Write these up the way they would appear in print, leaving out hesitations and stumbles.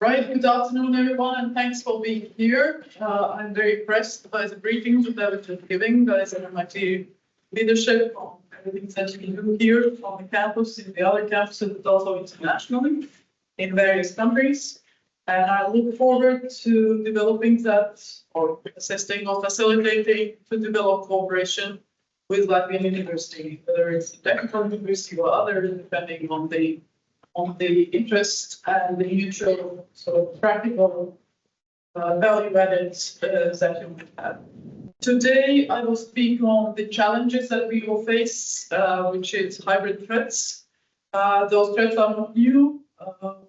Right, good afternoon, everyone, and thanks for being here. I'm very impressed by the briefings that I've been giving by the MIT leadership on everything that we do here on the campus, in the other campuses, but also internationally in various countries. And I look forward to developing that, or assisting or facilitating to develop cooperation with Latvian university, whether it's a technical university or other, depending on the interest and the mutual sort of practical value added that you would have. Today, I will speak on the challenges that we will face, which is hybrid threats. Those threats are not new.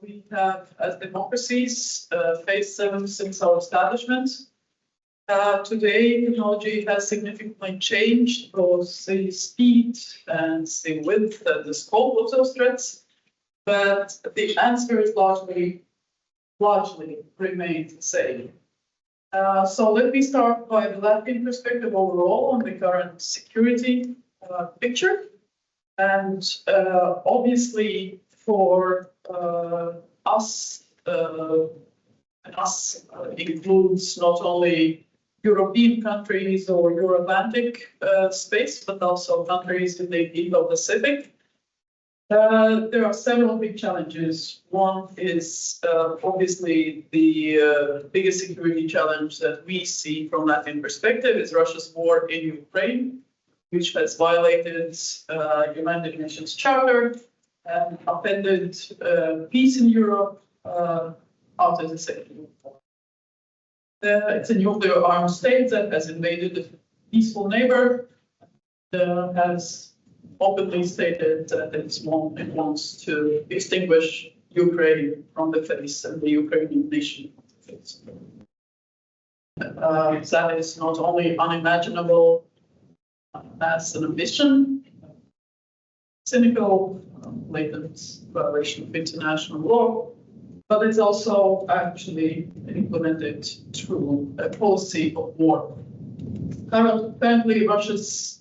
We have, as democracies, faced them since our establishment. Today, technology has significantly changed both the speed and the width and the scope of those threats. But the answer is largely remains the same. So let me start by the Latvian perspective overall on the current security picture. And obviously for us, includes not only European countries or Euro-Atlantic space, but also countries in the Indo-Pacific. There are several big challenges. One is obviously the biggest security challenge that we see from Latvian perspective is Russia's war in Ukraine, which has violated United Nations Charter and offended peace in Europe after the Second World War. It's a nuclear armed state that has invaded a peaceful neighbor, has openly stated that it wants to extinguish Ukraine from the face and the Ukrainian nation from the face. That is not only unimaginable as an ambition, cynical, blatant violation of international law, but it's also actually implemented through a policy of war. Currently, Russia's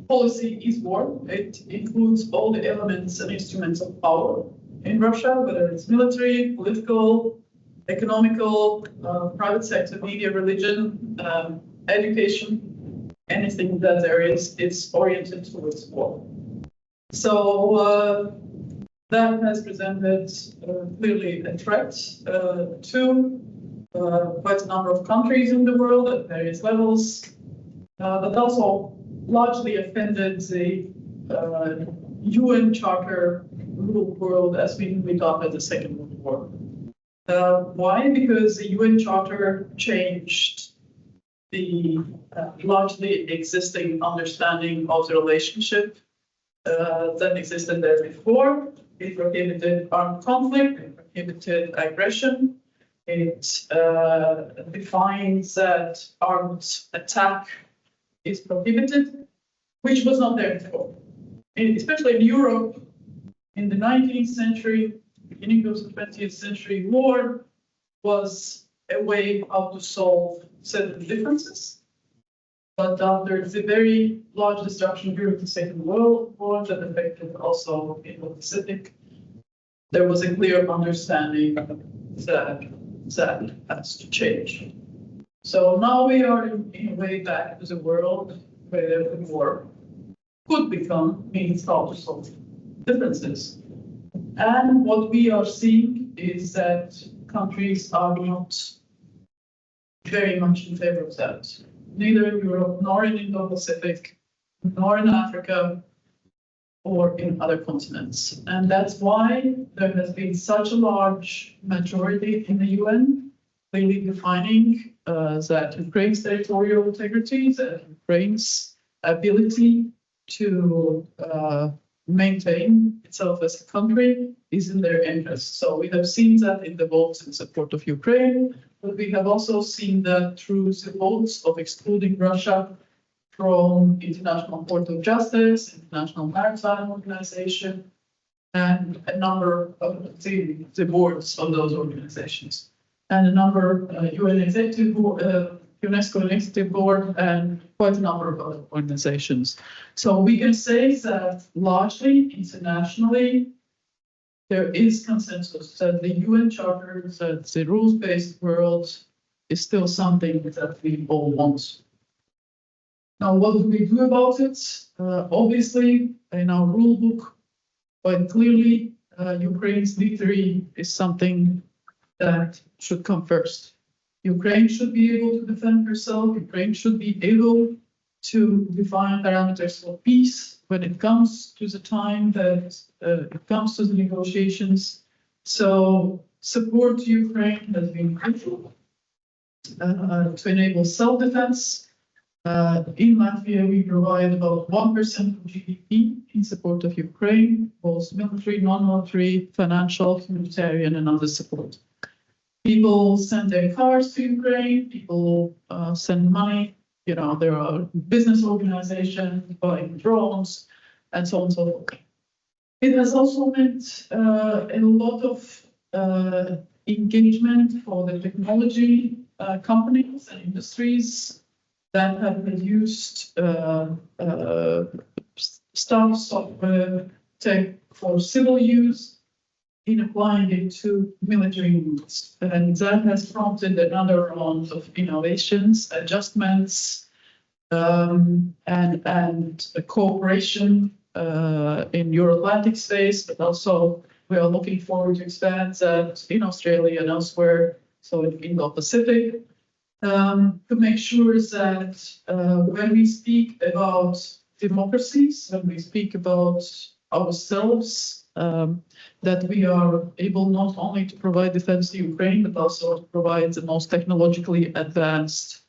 policy is war. It includes all the elements and instruments of power in Russia, whether it's military, political, economical, private sector, media, religion, education, anything that there is, it's oriented towards war. So that has presented clearly a threat to quite a number of countries in the world at various levels. But also largely offended the UN Charter ruled world as we thought at the Second World War. Why? Because the UN Charter changed the largely existing understanding of the relationship that existed there before. It prohibited armed conflict, it prohibited aggression, it defines that armed attack is prohibited, which was not there before. Especially in Europe, in the 19th century, beginning of the 20th century, war was a way how to solve certain differences. But after the very large destruction during the Second World War that affected also the Pacific, there was a clear understanding that that has to change. So now we are in a way back to the world where the war could become means how to solve differences. And what we are seeing is that countries are not very much in favor of that, neither in Europe, nor in Indo-Pacific, nor in Africa, or in other continents. And that's why there has been such a large majority in the UN clearly defining that Ukraine's territorial integrity, that Ukraine's ability to maintain itself as a country is in their interest. So we have seen that in the votes in support of Ukraine, but we have also seen that through the votes of excluding Russia from International Court of Justice, International Maritime Organization, and a number of the boards of those organizations, and a number of UN Executive Board, UNESCO Executive Board, and quite a number of other organizations. So we can say that largely internationally, there is consensus that the UN Charter, that the rules-based world is still something that we all want. Now, what do we do about it? Obviously, in our rule book, quite clearly, Ukraine's victory is something that should come first. Ukraine should be able to defend herself. Ukraine should be able to define parameters for peace when it comes to the time that it comes to the negotiations. So support to Ukraine has been crucial to enable self-defense. In Latvia, we provide about 1% of GDP in support of Ukraine, both military, non-military, financial, humanitarian, and other support. People send their cars to Ukraine, people send money, you know, there are business organizations buying drones, and so on and so forth. It has also meant a lot of engagement for the technology companies and industries that have produced stuff, software, tech for civil use in applying it to military needs. And that has prompted another round of innovations, adjustments, and a cooperation in Euro-Atlantic space, but also we are looking forward to expand that in Australia and elsewhere, so in Indo-Pacific, to make sure that when we speak about democracies, when we speak about ourselves, that we are able not only to provide defense to Ukraine, but also to provide the most technologically advanced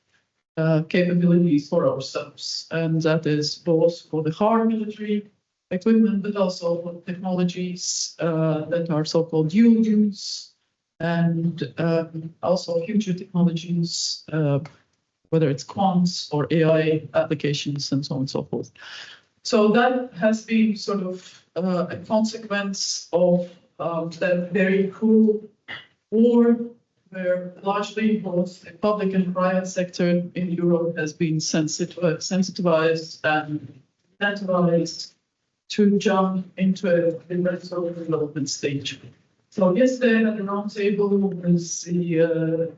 capabilities for ourselves. And that is both for the hard military equipment, but also for technologies that are so-called dual use, and also future technologies, whether it's quants or AI applications and so on and so forth. So that has been sort of a consequence of that very cruel war, where largely both the public and private sector in Europe has been sensitized and incentivized to jump into a different sort of development stage. So yesterday at the roundtable with the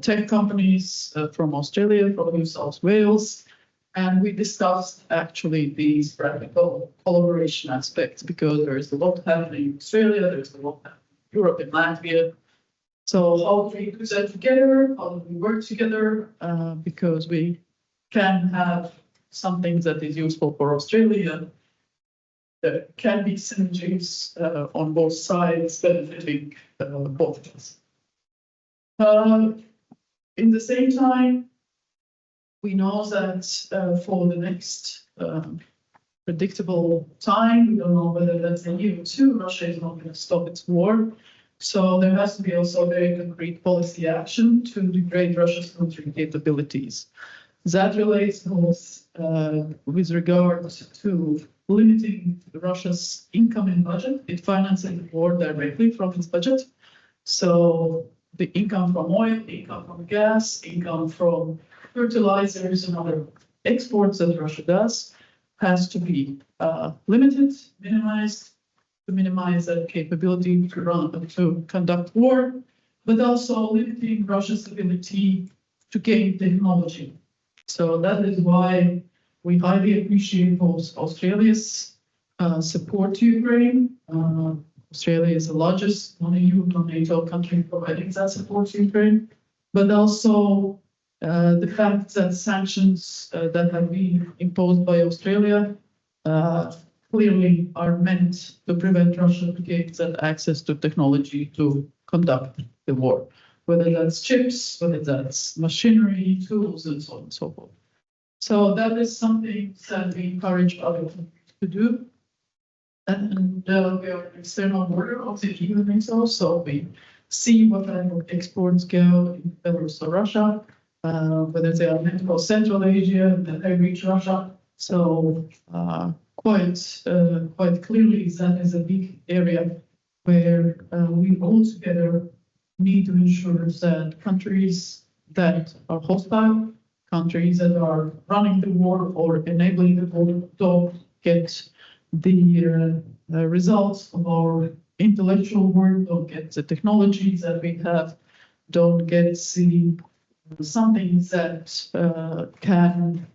tech companies from Australia, from New South Wales, and we discussed actually these practical collaboration aspects, because there is a lot happening in Australia, there's a lot happening in Europe and Latvia. So how do we do that together? How do we work together? Because we can have something that is useful for Australia. There can be synergies on both sides benefiting both of us. In the same time, we know that for the next predictable time, we don't know whether that's a year or two, Russia is not going to stop its war. So there has to be also very concrete policy action to degrade Russia's military capabilities. That relates both with regard to limiting Russia's income and budget. It finances the war directly from its budget. So the income from oil, income from gas, income from fertilizers and other exports that Russia does has to be limited, minimized, to minimize that capability to conduct war, but also limiting Russia's ability to gain technology. So that is why we highly appreciate both Australia's support to Ukraine. Australia is the largest non-EU, non-NATO country providing that support to Ukraine, but also the fact that sanctions that have been imposed by Australia clearly are meant to prevent Russia to get that access to technology to conduct the war, whether that's chips, whether that's machinery, tools, and so on and so forth. So that is something that we encourage other countries to do. And we are an external border of the EU and NATO, so we see what kind of exports go in Belarus or Russia, whether they are meant for Central Asia, that they reach Russia. So quite clearly, that is a big area where we all together need to ensure that countries that are hostile, countries that are running the war or enabling the war, don't get the results of our intellectual work, don't get the technologies that we have, don't get something that can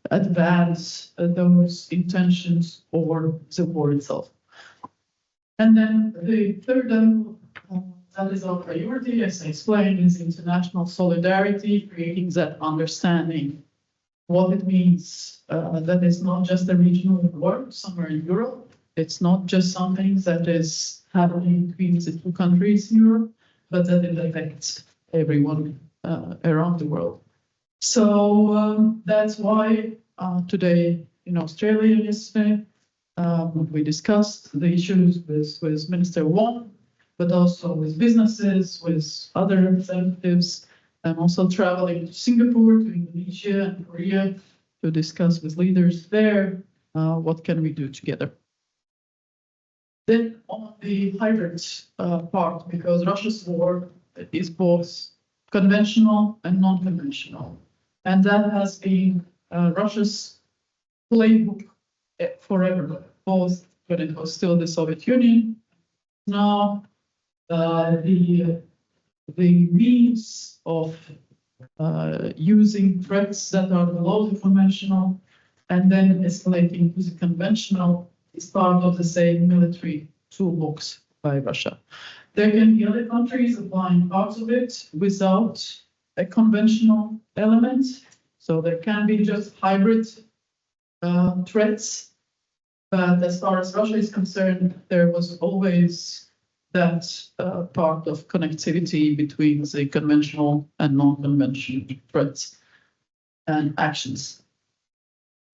advance those intentions or the war itself. And then the third level, that is our priority, as I explained, is international solidarity, creating that understanding what it means that it's not just a regional war somewhere in Europe. It's not just something that is happening between the two countries in Europe, but that it affects everyone around the world. So that's why today in Australia yesterday, we discussed the issues with Minister Wong, but also with businesses, with other representatives. I'm also traveling to Singapore, to Indonesia and Korea to discuss with leaders there what can we do together. Then on the hybrid part, because Russia's war is both conventional and non-conventional. And that has been Russia's playbook forever, both when it was still the Soviet Union. Now, the means of using threats that are below the conventional and then escalating to the conventional is part of the same military toolbox by Russia. There can be other countries applying parts of it without a conventional element. So there can be just hybrid threats. But as far as Russia is concerned, there was always that part of connectivity between the conventional and non-conventional threats and actions.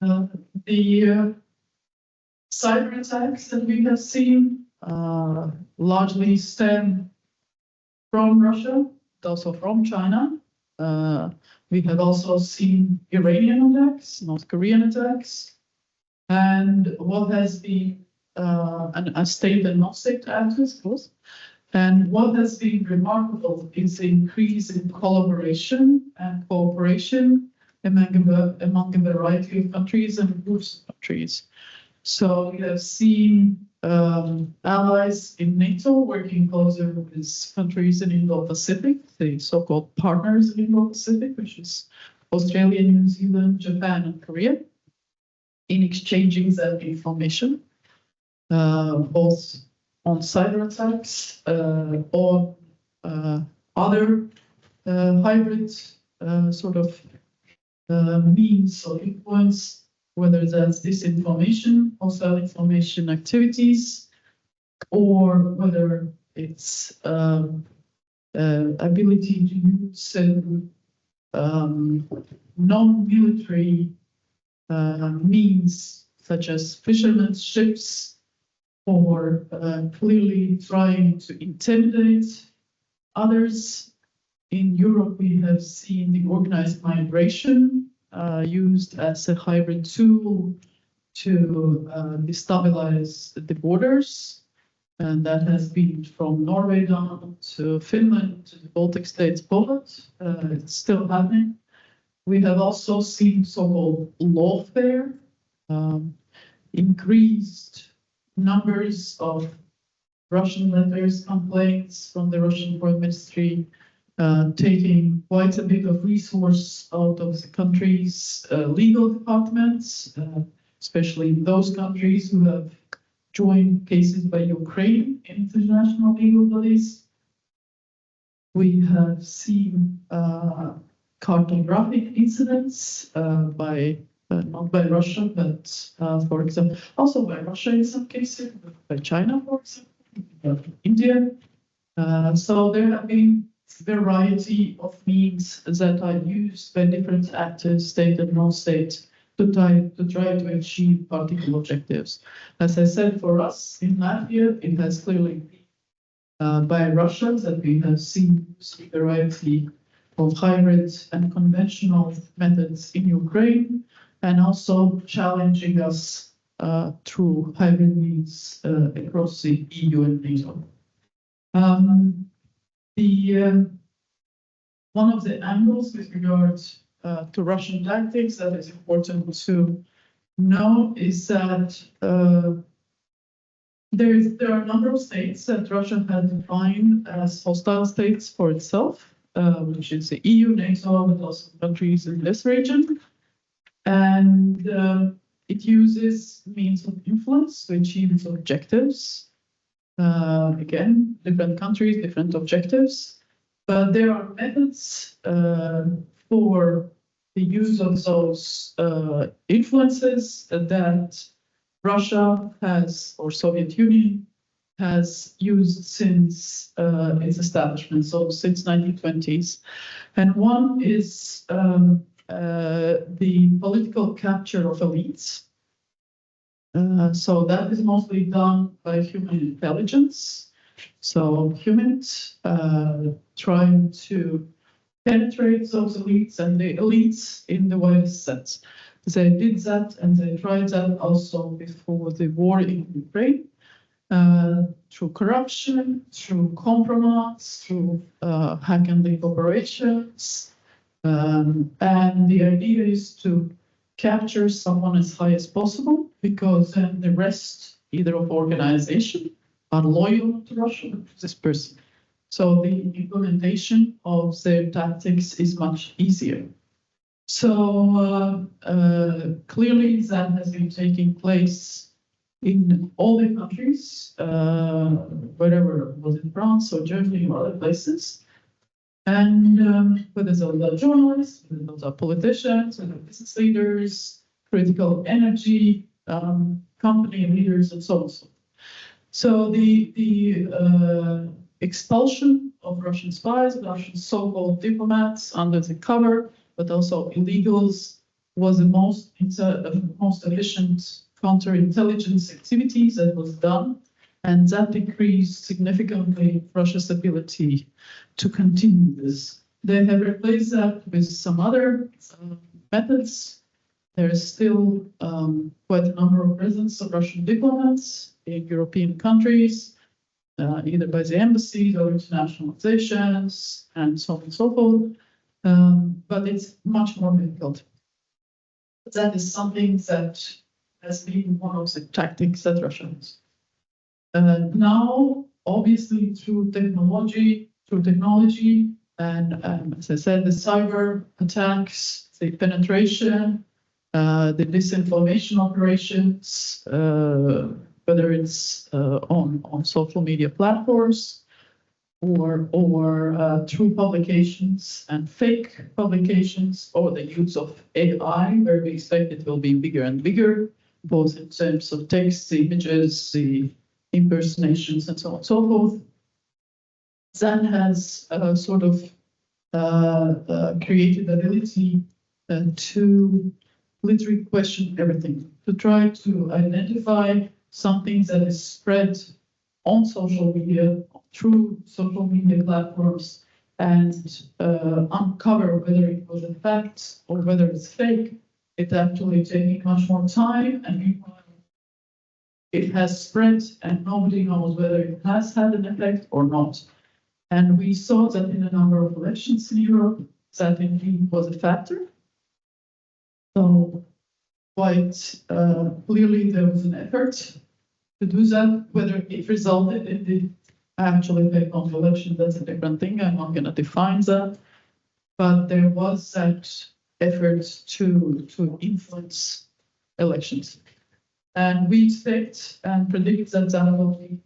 The cyber attacks that we have seen largely stem from Russia, but also from China. We have also seen Iranian attacks, North Korean attacks, and what has been a state and non-state actors, of course. And what has been remarkable is the increase in collaboration and cooperation among a variety of countries and groups of countries. So we have seen allies in NATO working closer with countries in Indo-Pacific, the so-called partners in Indo-Pacific, which is Australia, New Zealand, Japan, and Korea, in exchanging that information, both on cyber attacks or other hybrid sort of means of influence, whether that's disinformation, hostile information activities, or whether it's ability to use non-military means, such as fishermen's ships, or clearly trying to intimidate others. In Europe, we have seen the organized migration used as a hybrid tool to destabilize the borders. And that has been from Norway down to Finland, to the Baltic states, Poland. It's still happening. We have also seen so-called lawfare, increased numbers of Russian letters, complaints from the Russian Foreign Ministry, taking quite a bit of resource out of the country's legal departments, especially in those countries who have joined cases by Ukraine in international legal bodies. We have seen cartographic incidents by not by Russia, but for example, also by Russia in some cases, by China, for example, India. So there have been a variety of means that are used by different actors, state and non-state, to try to achieve particular objectives. As I said, for us in Latvia, it has clearly been by Russia that we have seen a variety of hybrid and conventional methods in Ukraine, and also challenging us through hybrid means across the EU and NATO. One of the angles with regard to Russian tactics that is important to know is that There are a number of states that Russia has defined as hostile states for itself, which is the EU, NATO, but also countries in this region. And it uses means of influence to achieve its objectives. Again, different countries, different objectives. But there are methods for the use of those influences that Russia has, or Soviet Union has used since its establishment, so since 1920s. And one is the political capture of elites. So that is mostly done by human intelligence. So humans trying to penetrate those elites, and the elites in the widest sense. They did that, and they tried that also before the war in Ukraine, through corruption, through compromise, through hack and leak operations. And the idea is to capture someone as high as possible, because then the rest, either of organization, are loyal to Russia, to this person. So the implementation of their tactics is much easier. So clearly that has been taking place in all the countries, wherever it was in France or Germany or other places. And whether those are journalists, whether those are politicians, whether business leaders, critical energy company leaders, and so on. So the expulsion of Russian spies, Russian so-called diplomats under the cover, but also illegals, was the most efficient counterintelligence activities that was done, and that decreased significantly Russia's ability to continue this. They have replaced that with some other methods. There is still quite a number of presence of Russian diplomats in European countries, either by the embassies or international organizations, and so on and so forth. But it's much more difficult. That is something that has been one of the tactics that Russia has. Now, obviously, through technology, and as I said, the cyber attacks, the penetration, the disinformation operations, whether it's on social media platforms or through publications and fake publications, or the use of AI, where we expect it will be bigger and bigger, both in terms of text, the images, the impersonations, and so on and so forth. That has sort of created the ability to literally question everything, to try to identify something that is spread on social media, through social media platforms, and uncover whether it was a fact or whether it's fake. It's actually taking much more time, and meanwhile, it has spread, and nobody knows whether it has had an effect or not. And we saw that in a number of elections in Europe, that indeed was a factor. So quite clearly there was an effort to do that. Whether it resulted in the actual effect on the election, that's a different thing. I'm not going to define that. But there was that effort to influence elections. And we expect and predict that that will be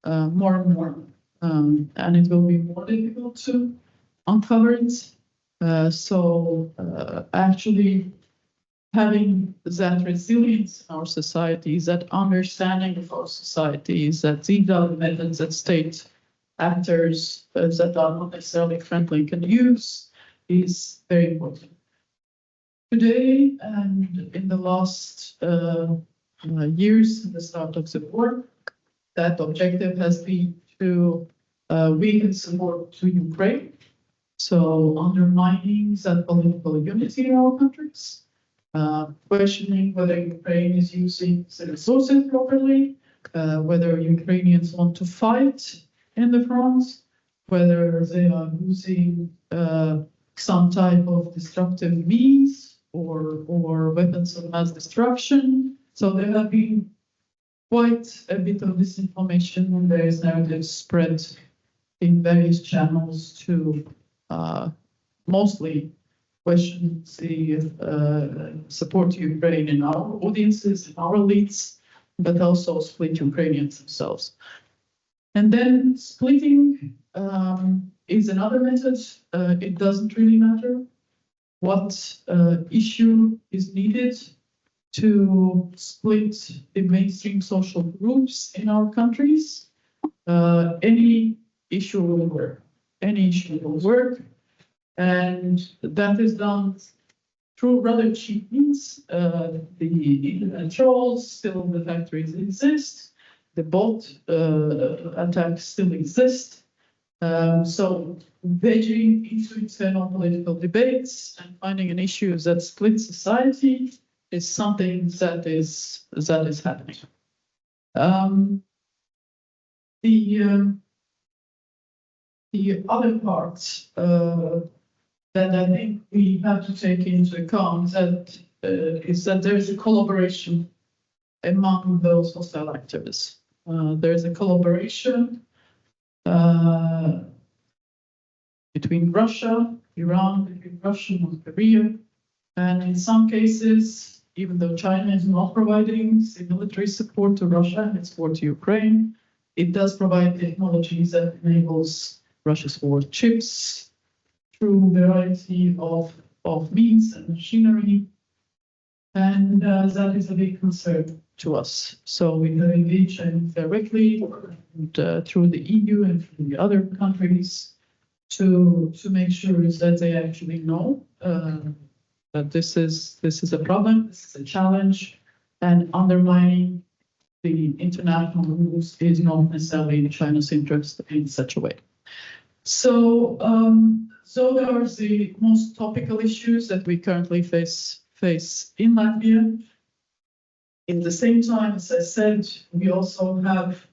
more and more. And it will be more difficult to uncover it. So actually having that resilience in our societies, that understanding of our societies, that these are the methods that state actors that are not necessarily friendly can use, is very important. Today, and in the last years, at the start of the war, that objective has been to weaken support to Ukraine, so undermining that political unity in our countries, questioning whether Ukraine is using the resources properly, whether Ukrainians want to fight in the front, whether they are using some type of destructive means or weapons of mass destruction. So there have been quite a bit of disinformation and various narratives spread in various channels to mostly question the support to Ukraine in our audiences, in our elites, but also split Ukrainians themselves. And then splitting is another method. It doesn't really matter what issue is needed to split the mainstream social groups in our countries. Any issue will work. Any issue will work. And that is done through rather cheap means. The internet trolls, still the factories exist. The bot attacks still exist. So vegging into internal political debates and finding an issue that splits society is something that is happening. The other part that I think we have to take into account is that there is a collaboration among those hostile actors. There is a collaboration between Russia, Iran, between Russia and North Korea, and in some cases, even though China is not providing military support to Russia and its support to Ukraine, it does provide technologies that enables Russia's war chips through a variety of means and machinery, and that is a big concern to us. So we have engaged directly and, through the EU and through the other countries to make sure that they actually know that this is a problem, this is a challenge, and undermining the international rules is not necessarily in China's interest in such a way. So, so there are the most topical issues that we currently face in Latvia. In the same time, as I said, we also have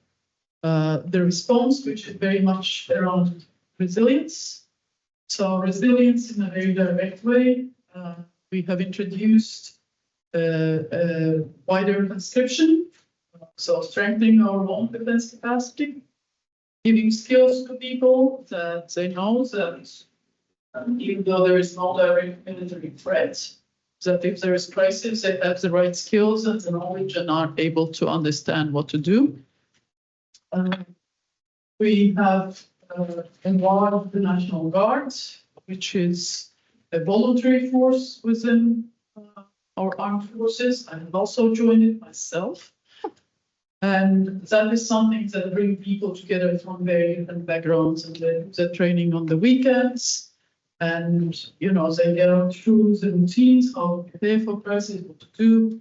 the response, which is very much around resilience. So resilience in a very direct way. We have introduced a wider conscription, so strengthening our own defense capacity, giving skills to people that they know that even though there is no direct military threat, that if there is crisis, they have the right skills and the knowledge and are able to understand what to do. We have involved the National Guard, which is a voluntary force within our armed forces. I have also joined it myself. And that is something that brings people together from very different backgrounds, and they're training on the weekends. And, you know, they get through the routines, how to prepare for crisis, what to do.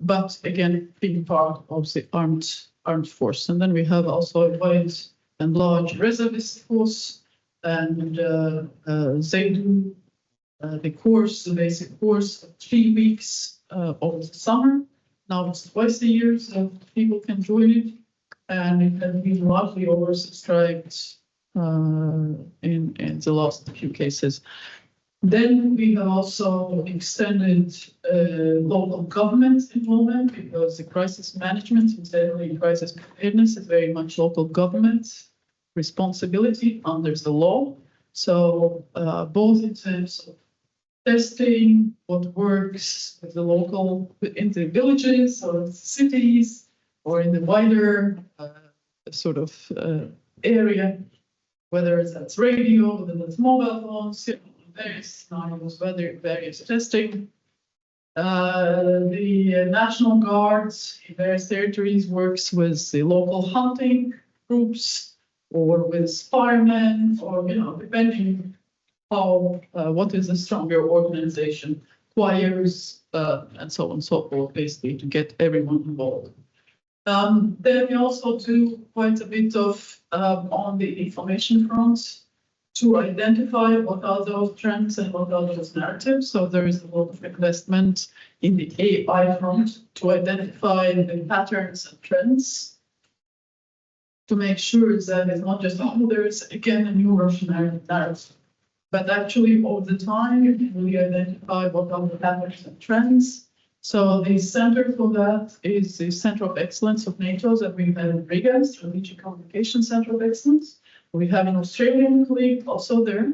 But again, being part of the armed force. And then we have also a wide and large reservist force, and they do the basic course of 3 weeks over the summer. Now it's twice a year, so people can join it, and it has been largely oversubscribed in the last few cases. Then we have also extended local government involvement, because the crisis management, internally crisis preparedness, is very much local government responsibility under the law. So both in terms of testing what works with the local, in the villages or cities, or in the wider sort of area, whether that's radio, whether that's mobile phones, various scenarios, various testing. The National Guards in various territories works with the local hunting groups or with firemen, or, you know, depending how, what is a stronger organization, choirs, and so on and so forth, basically to get everyone involved. Then we also do quite a bit of on the information front to identify what are those trends and what are those narratives. So there is a lot of investment in the AI front to identify the patterns and trends, to make sure that it's not just, oh, there's again a new Russian narrative, but actually over the time you can really identify what are the patterns and trends, So the center for that is the Center of Excellence of NATO that we have in Riga, Strategic Communication Center of Excellence. We have an Australian colleague also there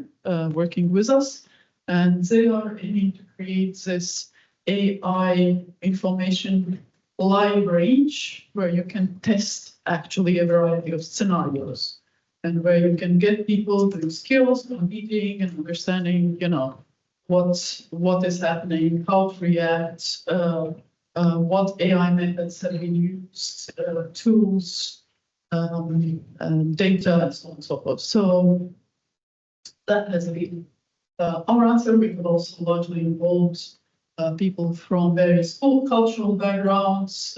working with us, and they are aiming to create this AI information library where you can test actually a variety of scenarios and where you can get people the skills of reading and understanding, what is happening, how to react, what AI methods have been used, tools, data, and so on and so forth. So that has been our answer. We have also largely involved people from various cultural backgrounds,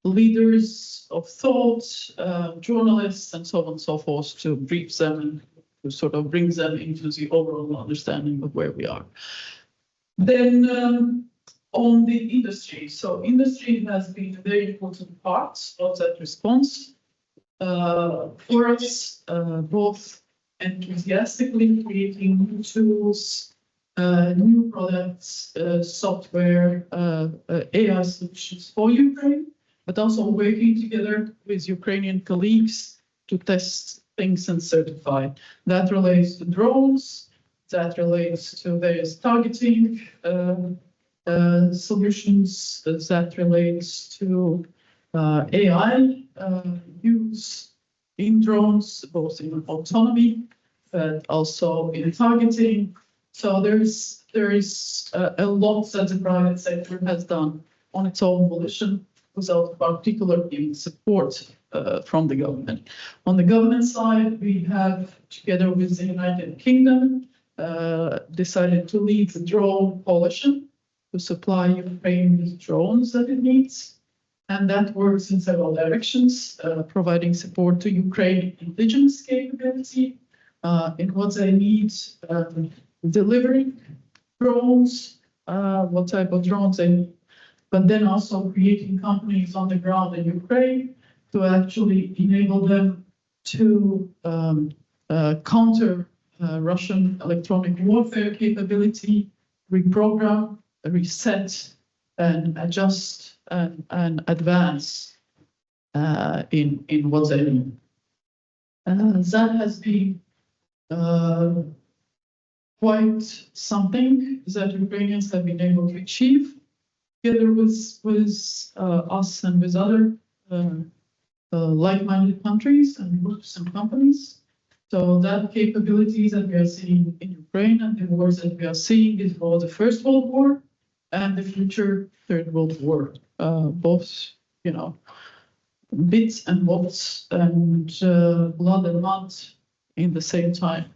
leaders of thought, journalists, and so on and so forth to brief them and to sort of bring them into the overall understanding of where we are. Then on the industry. So industry has been a very important part of that response for us, both enthusiastically creating new tools, new products, software, AI solutions for Ukraine, but also working together with Ukrainian colleagues to test things and certify. That relates to drones, that relates to various targeting solutions, that relates to AI use in drones, both in autonomy, but also in targeting. So there is a lot that the private sector has done on its own volition without particular support from the government. On the government side, we have, together with the United Kingdom, decided to lead the drone coalition to supply Ukraine with drones that it needs. And that works in several directions, providing support to Ukraine indigenous capability in what they need, delivering drones, what type of drones they need, but then also creating companies on the ground in Ukraine to actually enable them to counter Russian electronic warfare capability, reprogram, reset, and adjust and advance in what they need. That has been quite something that Ukrainians have been able to achieve together with us and with other like-minded countries and groups and companies. So that capabilities that we are seeing in Ukraine and the wars that we are seeing is for the First World War and the future Third World War, both, bits and bobs and blood and mud in the same time.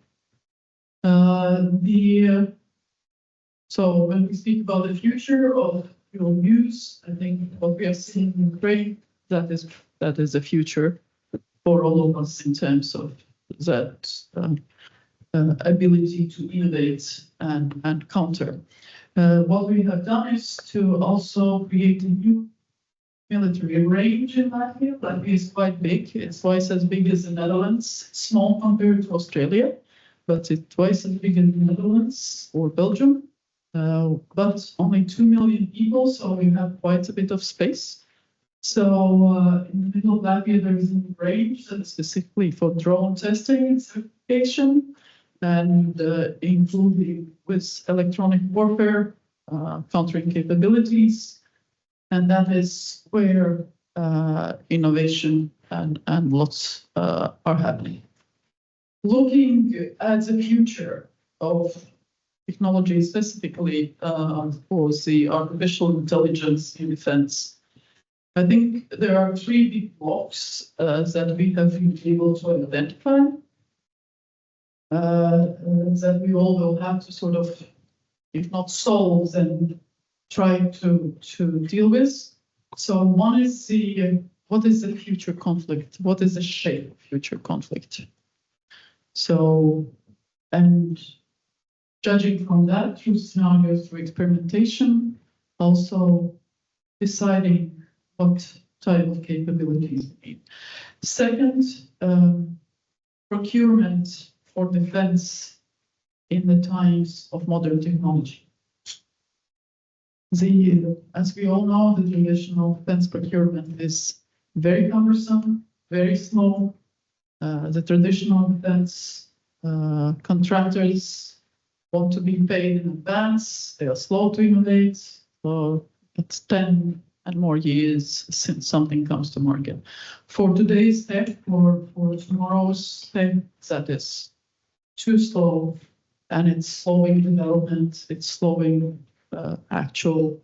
So when we speak about the future of fuel use, I think what we are seeing in Ukraine, that is the future for all of us in terms of that ability to innovate and counter. What we have done is to also create a new military range in Latvia. Latvia is quite big. It's twice as big as the Netherlands, small compared to Australia, but it's twice as big as the Netherlands or Belgium, but only 2 million people, so we have quite a bit of space. So in the middle of Latvia, there is a range that is specifically for drone testing and certification, and including with electronic warfare, countering capabilities. And that is where innovation and lots are happening. Looking at the future of technology, specifically for the artificial intelligence in defense, I think there are 3 big blocks that we have been able to identify that we all will have to sort of, if not solve, then try to deal with. So one is what is the future conflict? What is the shape of future conflict? So, and judging from that through scenarios, through experimentation, also deciding what type of capabilities we need. Second, procurement for defense in the times of modern technology. As we all know, the traditional defense procurement is very cumbersome, very slow. The traditional defense contractors want to be paid in advance. They are slow to innovate. So it's 10 and more years since something comes to market. For today's tech or for tomorrow's tech, that is too slow, and it's slowing development. It's slowing actual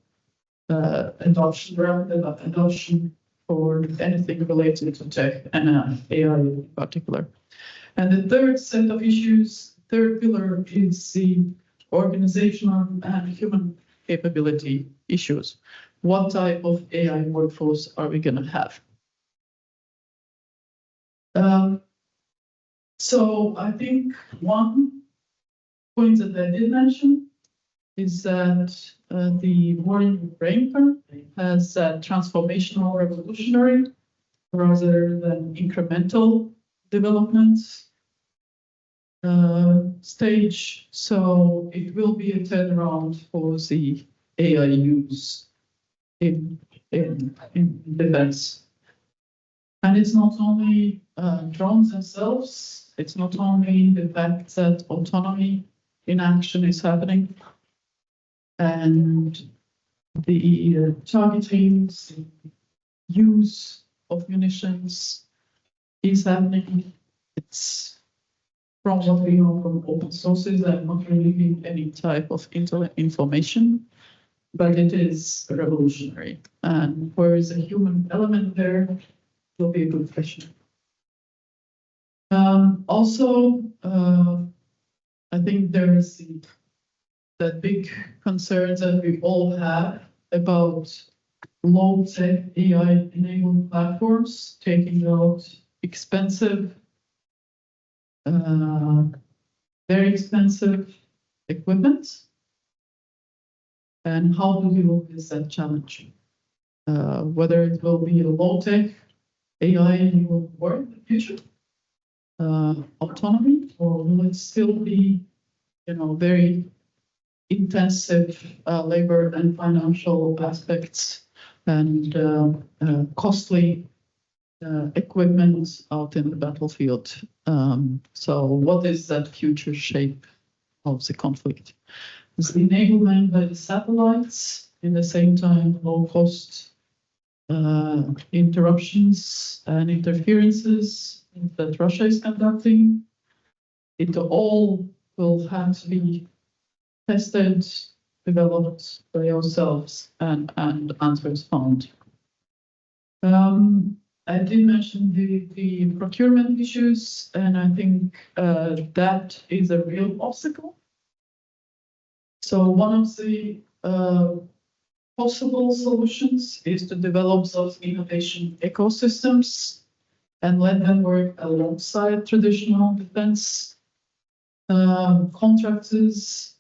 adoption, rapid adoption for anything related to tech and AI in particular. And the third set of issues, third pillar, is the organizational and human capability issues. What type of AI workforce are we going to have? So I think one point that I did mention is that the war in Ukraine has a transformational, revolutionary, rather than incremental development stage. So it will be a turnaround for the AI use in defense. And it's not only drones themselves, it's not only the fact that autonomy in action is happening, and the targeting, the use of munitions is happening. It's from what we know from open sources. I'm not revealing any type of information, but it is revolutionary. And where is the human element there will be a good question. Also, I think there is that big concerns that we all have about low-tech AI-enabled platforms taking out expensive, very expensive equipment. And how to deal with that challenge? Whether it will be a low-tech AI-enabled work in the future, autonomy, or will it still be, very intensive labor and financial aspects and costly equipment out in the battlefield? So what is that future shape of the conflict? Is the enablement by the satellites, in the same time low-cost interruptions and interferences that Russia is conducting? It all will have to be tested, developed by ourselves, and answers found. I did mention the procurement issues, and I think that is a real obstacle. So one of the possible solutions is to develop those innovation ecosystems and let them work alongside traditional defense contractors,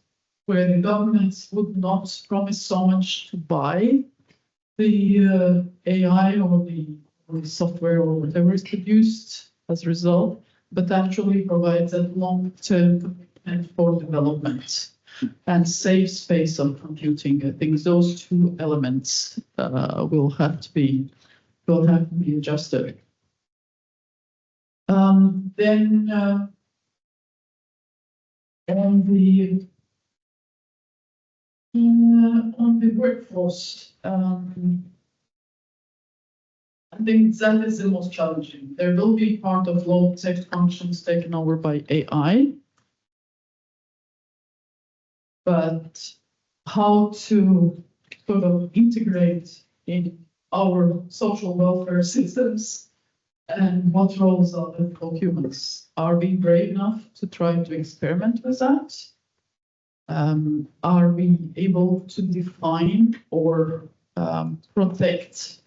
where the governments would not promise so much to buy the AI or the software or whatever is produced as a result, but actually provides a long-term commitment for development and safe space of computing. I think those two elements will have to be adjusted. Then on the workforce, I think that is the most challenging. There will be part of low-tech functions taken over by AI, but how to sort of integrate in our social welfare systems and what roles are there for humans? Are we brave enough to try to experiment with that? Are we able to define or protect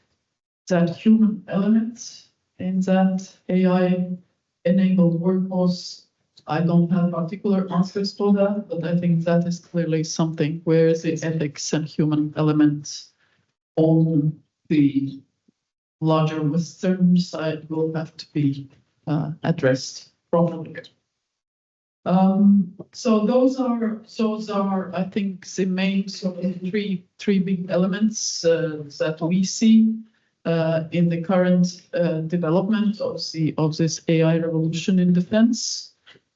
that human element in that AI-enabled workforce? I don't have particular answers for that, but I think that is clearly something where the ethics and human element on the larger Western side will have to be addressed properly. So those are, I think, the main sort of three big elements that we see in the current development of this AI revolution in defense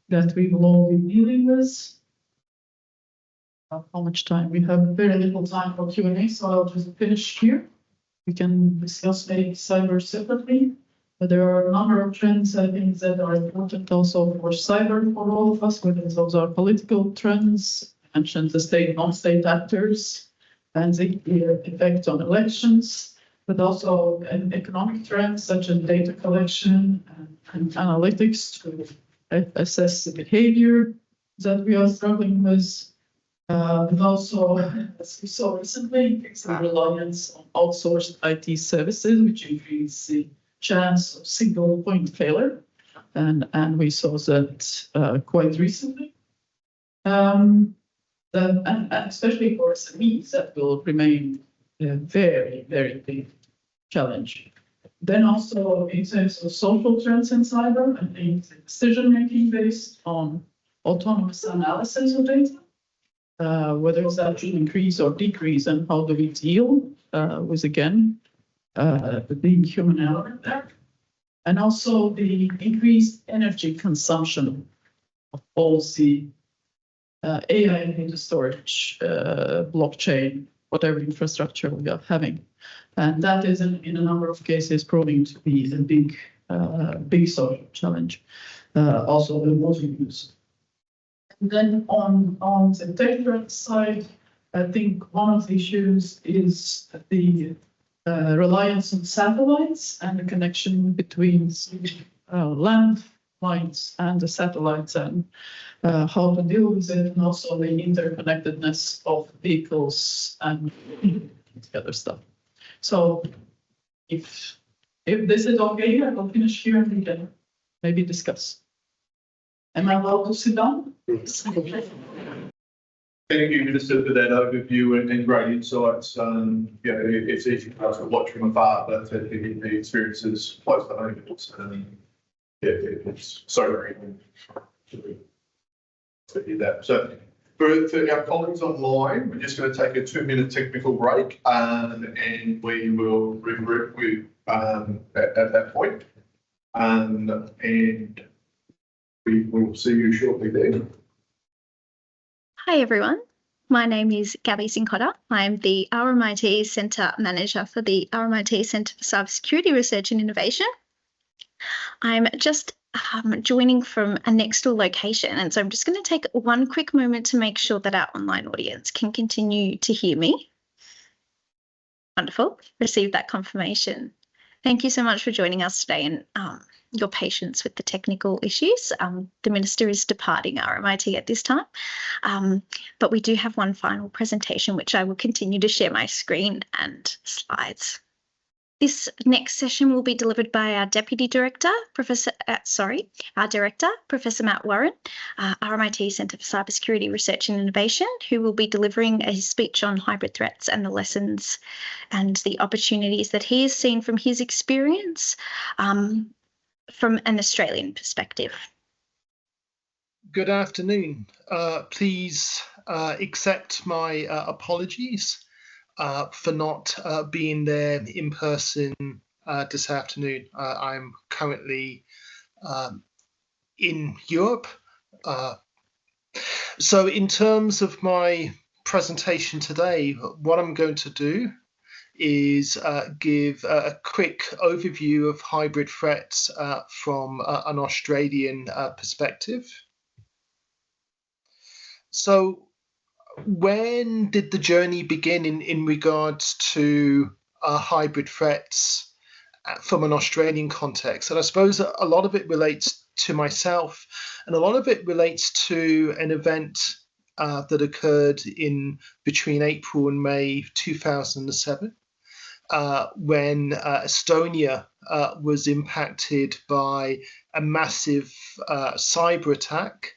that we will all be dealing with. How much time? We have very little time for Q&A, so I'll just finish here. We can discuss maybe cyber separately. But there are a number of trends, I think, that are important also for cyber for all of us, whether those are political trends, I mentioned the state, non-state actors, and the effect on elections, but also economic trends such as data collection and analytics to assess the behavior that we are struggling with. But also, as we saw recently, the reliance on outsourced IT services, which increase the chance of single point failure, and we saw that quite recently. And especially for SMEs, that will remain a very, very big challenge. Then also in terms of social trends in cyber, I think the decision making based on autonomous analysis of data, whether it's actually increase or decrease, and how do we deal with, again, the human element there, and also the increased energy consumption of all the AI data storage, blockchain, whatever infrastructure we are having. And that is, in a number of cases, proving to be a big social challenge. Also, the water use. And then on the data side, I think one of the issues is the reliance on satellites and the connection between land lines and the satellites, and how to deal with it, and also the interconnectedness of vehicles and the other stuff. So if this is okay, I will finish here and we can maybe discuss. Am I allowed to sit down? Thank you, Minister, for that overview and great insights. Yeah, it's easy for us to watch from afar, but the experiences close to home. It's so great to hear that. So for our colleagues online, we're just going to take a 2-minute technical break, and we will regroup with at that point. And we will see you shortly then. Hi everyone, my name is Gabby Sincotta. I'm the RMIT Centre Manager for the RMIT Centre for Cybersecurity Research and Innovation. I'm just joining from a next door location, and so I'm just going to take one quick moment to make sure that our online audience can continue to hear me. Wonderful, received that confirmation. Thank you so much for joining us today and your patience with the technical issues. The Minister is departing RMIT at this time, but we do have one final presentation which I will continue to share my screen and slides. This next session will be delivered by our Deputy Director, Professor Matt Warren, RMIT Centre for Cybersecurity Research and Innovation, who will be delivering a speech on hybrid threats and the lessons and the opportunities that he has seen from his experience from an Australian perspective. Good afternoon. Please accept my apologies for not being there in person this afternoon. I'm currently in Europe. So in terms of my presentation today, what I'm going to do is give a quick overview of hybrid threats from an Australian perspective. So when did the journey begin in regards to hybrid threats from an Australian context? And I suppose a lot of it relates to myself, and a lot of it relates to an event that occurred between April and May 2007, when Estonia was impacted by a massive cyber attack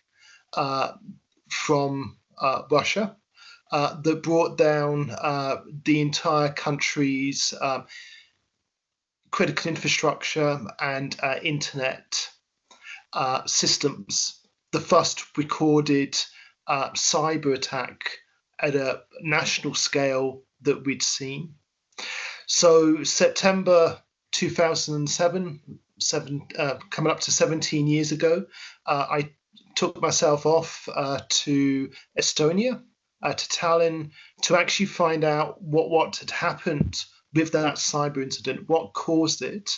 from Russia that brought down the entire country's critical infrastructure and internet systems. the first recorded cyber attack at a national scale that we'd seen. So September 2007, coming up to 17 years ago, I took myself off to Estonia, to Tallinn, to actually find out what had happened with that cyber incident, what caused it,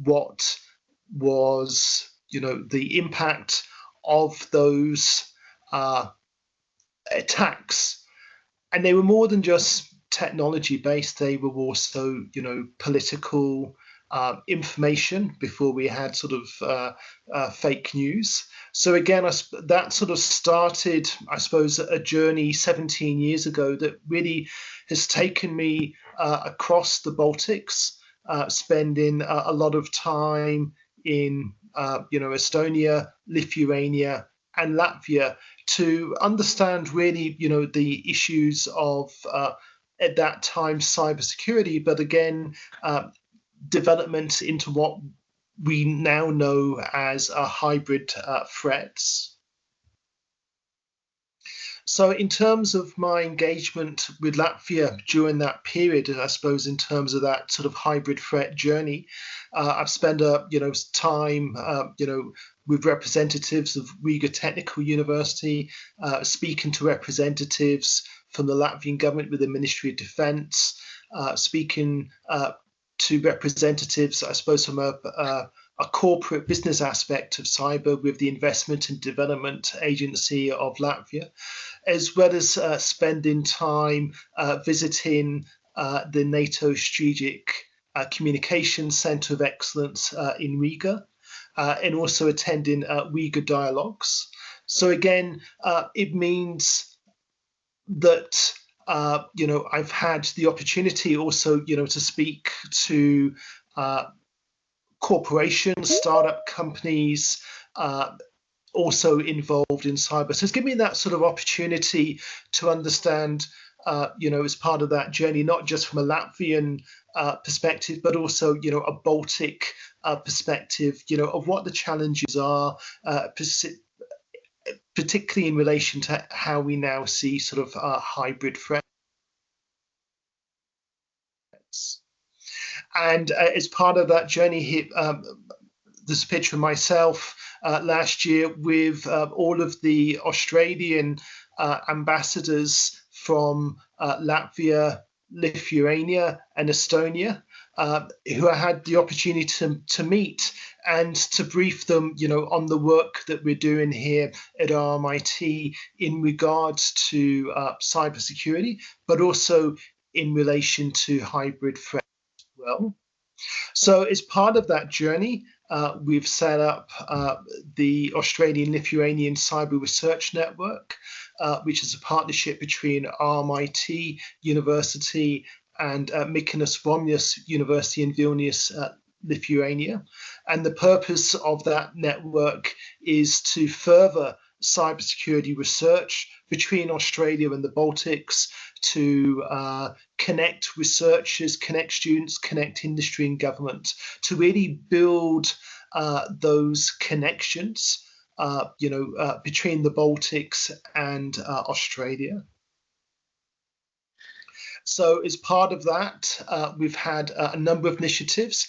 what was, the impact of those attacks. And they were more than just technology based, they were also, political information before we had sort of fake news. So again, that sort of started, I suppose, a journey 17 years ago that really has taken me across the Baltics, spending a lot of time in, Estonia, Lithuania, and Latvia to understand really, the issues of at that time cybersecurity, but again, development into what we now know as hybrid threats. So in terms of my engagement with Latvia during that period, I suppose in terms of that sort of hybrid threat journey, I've spent time with representatives of Riga Technical University, speaking to representatives from the Latvian government with the Ministry of Defence, speaking to representatives, I suppose, from a corporate business aspect of cyber with the Investment and Development Agency of Latvia, as well as spending time visiting the NATO Strategic Communications Centre of Excellence in Riga, and also attending Riga Dialogues. So again, it means that I've had the opportunity also to speak to corporations, startup companies, also involved in cyber. So it's given me that sort of opportunity to understand, as part of that journey, not just from a Latvian perspective, but also, a Baltic perspective, of what the challenges are, particularly in relation to how we now see sort of hybrid threats. And as part of that journey here, this picture of myself last year with all of the Australian ambassadors from Latvia, Lithuania, and Estonia, who I had the opportunity to meet and to brief them, on the work that we're doing here at RMIT in regards to cybersecurity, but also in relation to hybrid threats as well. So as part of that journey, we've set up the Australian-Lithuanian Cyber Research Network, which is a partnership between RMIT University and Mykonos Romnius University in Vilnius, Lithuania. And the purpose of that network is to further cybersecurity research between Australia and the Baltics, to connect researchers, connect students, connect industry and government, to really build those connections, between the Baltics and Australia. So as part of that, we've had a number of initiatives,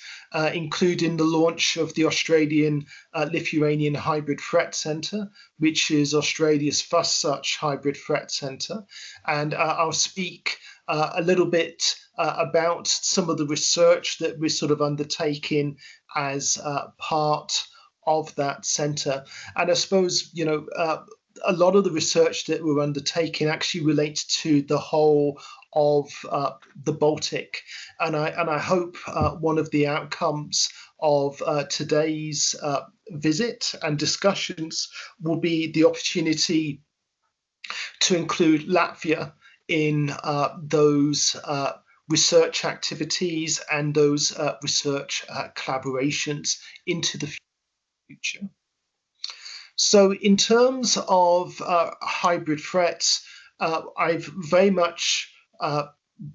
including the launch of the Australian-Lithuanian Hybrid Threat Centre, which is Australia's first such hybrid threat centre. And I'll speak a little bit about some of the research that we're sort of undertaking as part of that centre. And I suppose, a lot of the research that we're undertaking actually relates to the whole of the Baltic, and I hope one of the outcomes of today's visit and discussions will be the opportunity to include Latvia in those research activities and those research collaborations into the future. So in terms of hybrid threats, I've very much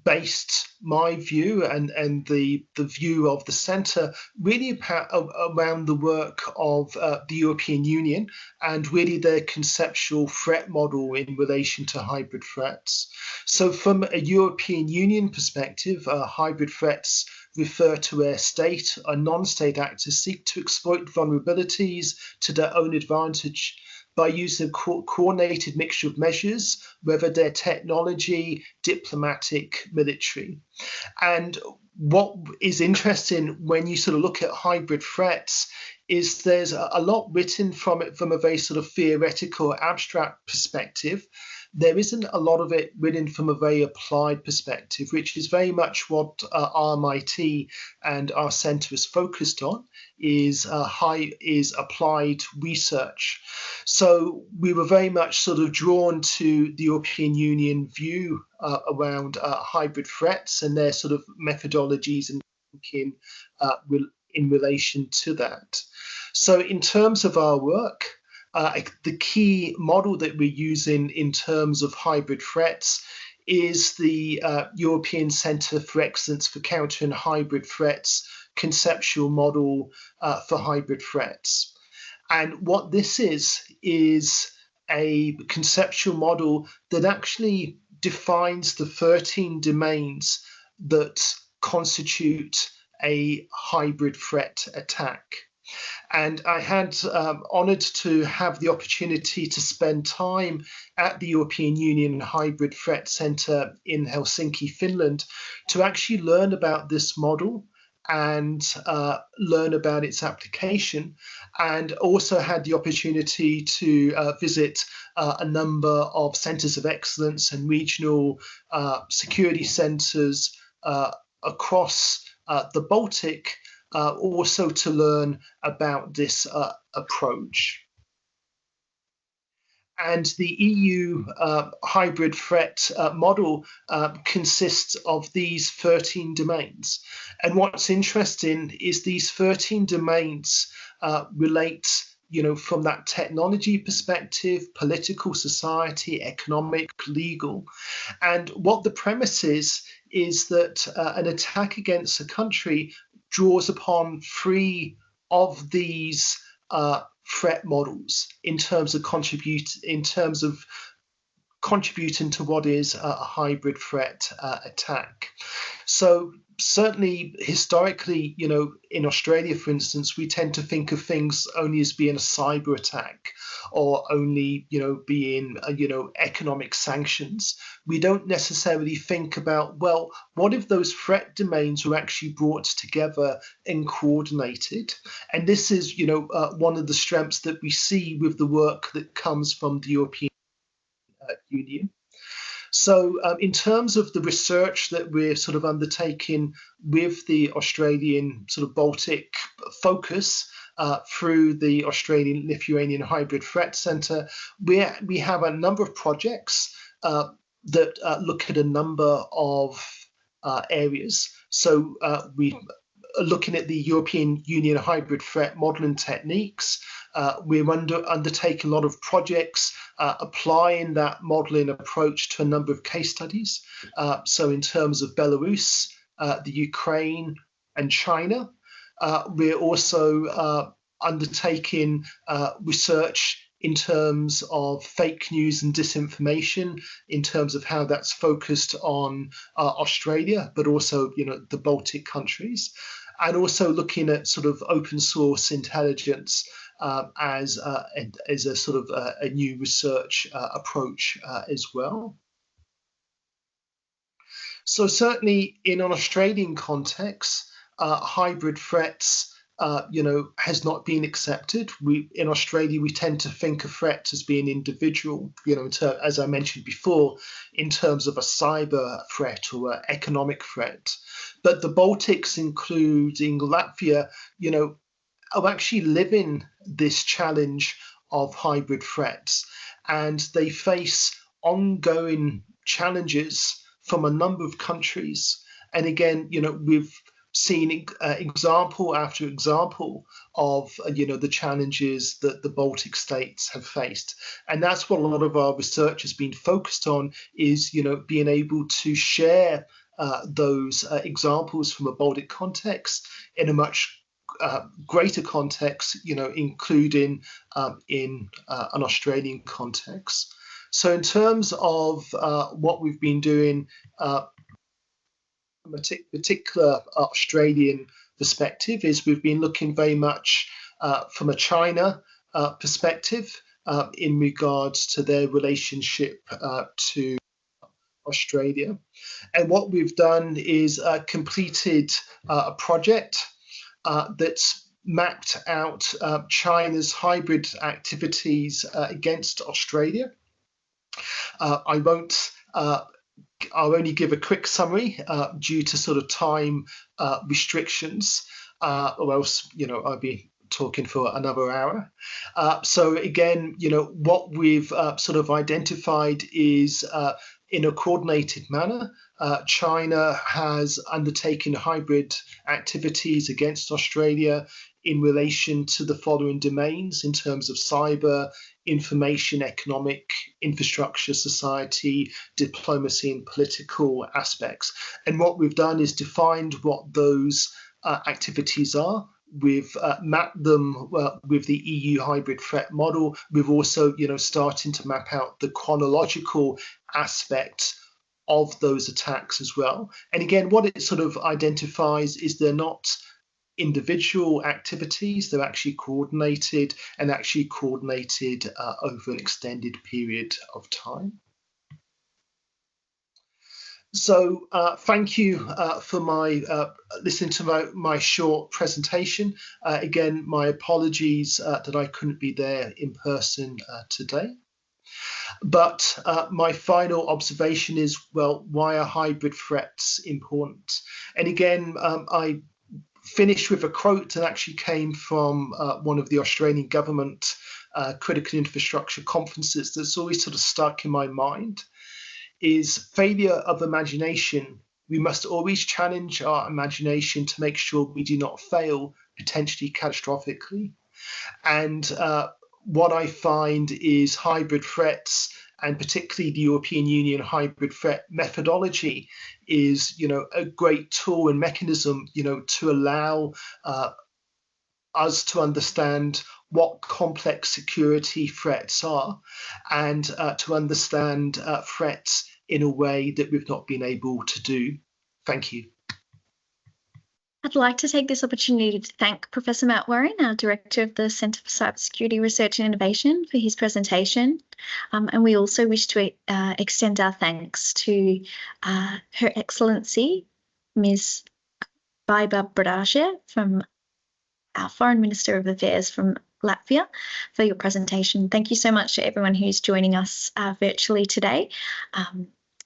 based my view and the view of the centre really around the work of the European Union and really their conceptual threat model in relation to hybrid threats. So from a European Union perspective, hybrid threats refer to where state or non-state actors seek to exploit vulnerabilities to their own advantage by using a coordinated mixture of measures, whether they're technology, diplomatic, military. And what is interesting when you sort of look at hybrid threats is there's a lot written from it from a very sort of theoretical, abstract perspective. There isn't a lot of it written from a very applied perspective, which is very much what RMIT and our centre is focused on, is applied research. So we were very much sort of drawn to the European Union view around hybrid threats and their sort of methodologies and thinking in relation to that. So in terms of our work, the key model that we're using in terms of hybrid threats is the European Centre for Excellence for Countering Hybrid Threats conceptual model for hybrid threats. And what this is a conceptual model that actually defines the 13 domains that constitute a hybrid threat attack. And I had honoured to have the opportunity to spend time at the European Union Hybrid Threat Centre in Helsinki, Finland, to actually learn about this model and learn about its application, and also had the opportunity to visit a number of centres of excellence and regional security centres across the Baltic, also to learn about this approach. And the EU hybrid threat model consists of these 13 domains. And what's interesting is these 13 domains relate, from that technology perspective, political, society, economic, legal. And what the premise is that an attack against a country draws upon 3 of these threat models in terms of contributing to what is a hybrid threat attack. So certainly historically, in Australia, for instance, we tend to think of things only as being a cyber attack or only, being, economic sanctions. We don't necessarily think about, well, what if those threat domains were actually brought together and coordinated? And this is, one of the strengths that we see with the work that comes from the European Union. So in terms of the research that we're sort of undertaking with the Australian sort of Baltic focus through the Australian-Lithuanian Hybrid Threat Centre, we have a number of projects that look at a number of areas. So we are looking at the European Union hybrid threat modelling techniques. We're undertaking a lot of projects applying that modelling approach to a number of case studies. So in terms of Belarus, the Ukraine and China, we're also undertaking research in terms of fake news and disinformation, in terms of how that's focused on Australia, but also, the Baltic countries, and also looking at sort of open source intelligence as a sort of a new research approach as well. So certainly in an Australian context, hybrid threats has not been accepted. In Australia, we tend to think of threats as being individual, as I mentioned before, in terms of a cyber threat or an economic threat. But the Baltics, including Latvia, are actually living this challenge of hybrid threats, and they face ongoing challenges from a number of countries. And again, with seen example after example of the challenges that the Baltic states have faced, and that's what a lot of our research has been focused on, is being able to share those examples from a Baltic context in a much greater context, including in an Australian context. So in terms of what we've been doing from a particular Australian perspective, is we've been looking very much from a China perspective in regards to their relationship to Australia. And what we've done is completed a project that's mapped out China's hybrid activities against Australia. I'll only give a quick summary due to sort of time restrictions, or else I'll be talking for another hour. So again, what we've sort of identified is in a coordinated manner, China has undertaken hybrid activities against Australia in relation to the following domains in terms of cyber, information, economic, infrastructure, society, diplomacy, and political aspects. And what we've done is defined what those activities are. We've mapped them with the EU hybrid threat model. We've also, starting to map out the chronological aspect of those attacks as well. And again, what it sort of identifies is they're not individual activities, they're actually coordinated, and actually coordinated over an extended period of time. So thank you for listening to my short presentation. Again, my apologies that I couldn't be there in person today. But my final observation is, well, why are hybrid threats important? And again, I finished with a quote that actually came from one of the Australian government critical infrastructure conferences that's always sort of stuck in my mind, is failure of imagination. We must always challenge our imagination to make sure we do not fail, potentially catastrophically. And what I find is hybrid threats, and particularly the European Union hybrid threat methodology, is a great tool and mechanism to allow us to understand what complex security threats are, and to understand threats in a way that we've not been able to do. Thank you. I'd like to take this opportunity to thank Professor Matt Warren, our Director of the Centre for Cybersecurity Research and Innovation, for his presentation. And we also wish to extend our thanks to Her Excellency, Ms. Baiba Braže, from our Foreign Minister of Affairs from Latvia, for your presentation. Thank you so much to everyone who's joining us virtually today.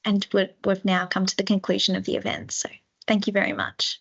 And we've now come to the conclusion of the event. So thank you very much.